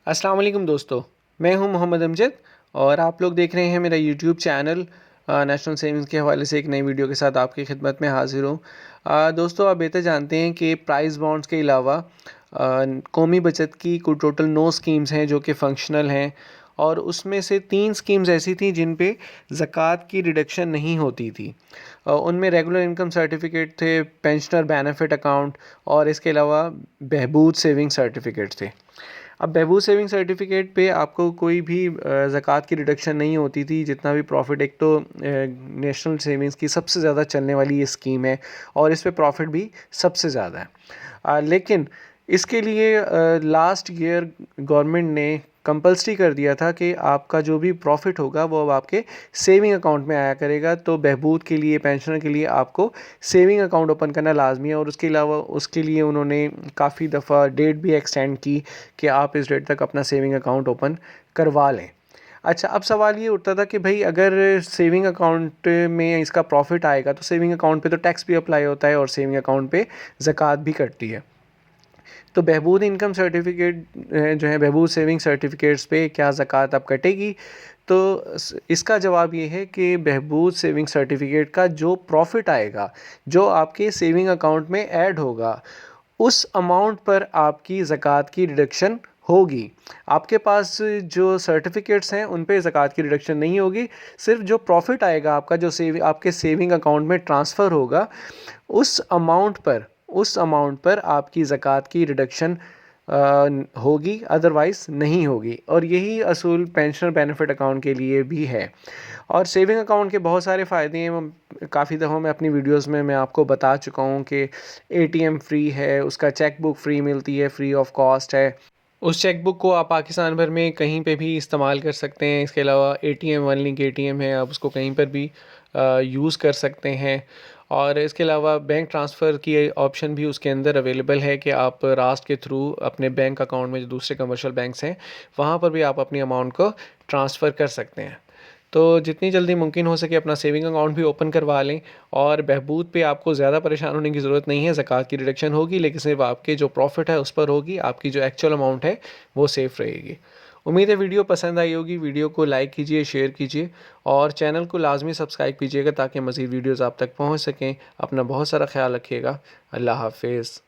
अस्सलाम वालेकुम दोस्तों, मैं हूं मोहम्मद अमजद और आप लोग देख रहे हैं मेरा यूट्यूब चैनल। नेशनल सेविंग्स के हवाले से एक नई वीडियो के साथ आपकी खिदमत में हाजिर हूं। दोस्तों, आप बेहतर जानते हैं कि प्राइस बॉन्ड्स के अलावा कौमी बचत की कुल टोटल 9 स्कीम्स हैं जो कि फ़ंक्शनल हैं, और उसमें से 3 स्कीम्स ऐसी थी जिन पे ज़कात की रिडक्शन नहीं होती थी। उनमें रेगुलर इनकम सर्टिफिकेट थे, पेंशनर बेनिफिट अकाउंट और इसके अलावा बहबूद सेविंग सर्टिफिकेट थे। अब बहबूद सेविंग सर्टिफिकेट पे आपको कोई भी ज़कात की डिडक्शन नहीं होती थी जितना भी प्रॉफिट। एक तो नेशनल सेविंग्स की सबसे ज़्यादा चलने वाली ये स्कीम है और इस पे प्रॉफिट भी सबसे ज़्यादा है। लेकिन इसके लिए लास्ट ईयर गवर्नमेंट ने कंपल्सरी कर दिया था कि आपका जो भी प्रॉफिट होगा वो अब आपके सेविंग अकाउंट में आया करेगा। तो बहबूद के लिए, पेंशनर के लिए आपको सेविंग अकाउंट ओपन करना लाजमी है, और उसके अलावा उसके लिए उन्होंने काफ़ी दफ़ा डेट भी एक्सटेंड की कि आप इस डेट तक अपना सेविंग अकाउंट ओपन करवा लें। अच्छा, अब सवाल ये उठता था कि भाई अगर सेविंग अकाउंट में इसका प्रॉफिट आएगा तो सेविंग अकाउंट पे तो टैक्स भी अप्लाई होता है और सेविंग अकाउंट पे ज़कात भी कटती है। तो बहबूद इनकम सर्टिफिकेट जो है, बहबूद सेविंग सर्टिफिकेट्स पे क्या ज़कात अब कटेगी? तो इसका जवाब ये है कि बहबूद सेविंग सर्टिफिकेट का जो प्रॉफिट आएगा, जो आपके सेविंग अकाउंट में ऐड होगा, उस अमाउंट पर आपकी ज़कात की डिडक्शन होगी। आपके पास जो सर्टिफिकेट्स हैं उन पे ज़कात की डिडक्शन नहीं होगी। सिर्फ जो प्रॉफिट आएगा आपका, जो आपके सेविंग अकाउंट में ट्रांसफ़र होगा, उस अमाउंट पर आपकी ज़कात की डिडक्शन होगी, अदरवाइज़ नहीं होगी। और यही असूल पेंशनर बेनिफिट अकाउंट के लिए भी है। और सेविंग अकाउंट के बहुत सारे फ़ायदे हैं। काफ़ी दफ़ा मैं अपनी वीडियोस में मैं आपको बता चुका हूँ कि एटीएम फ्री है, उसका चेक बुक फ्री मिलती है, फ्री ऑफ कॉस्ट है। उस चेक बुक को आप पाकिस्तान भर में कहीं पे भी इस्तेमाल कर सकते हैं। इसके अलावा एटीएम, वन लिंक एटीएम है, आप उसको कहीं पर भी यूज़ कर सकते हैं। और इसके अलावा बैंक ट्रांसफ़र की ऑप्शन भी उसके अंदर अवेलेबल है कि आप रास्ट के थ्रू अपने बैंक अकाउंट में जो दूसरे कमर्शियल बैंक्स हैं वहाँ पर भी आप अपनी अमाउंट को ट्रांसफ़र कर सकते हैं। तो जितनी जल्दी मुमकिन हो सके अपना सेविंग अकाउंट भी ओपन करवा लें। और बहबूद पे आपको ज़्यादा परेशान होने की ज़रूरत नहीं है। ज़कात की डिडक्शन होगी लेकिन सिर्फ आपके जो प्रॉफिट है उस पर होगी, आपकी जो एक्चुअल अमाउंट है वो सेफ़ रहेगी। उम्मीद है वीडियो पसंद आई होगी। वीडियो को लाइक कीजिए, शेयर कीजिए और चैनल को लाजमी सब्सक्राइब कीजिएगा ताकि मज़ीद वीडियोज़ आप तक पहुँच सकें। अपना बहुत सारा ख्याल रखिएगा। अल्लाह हाफिज़।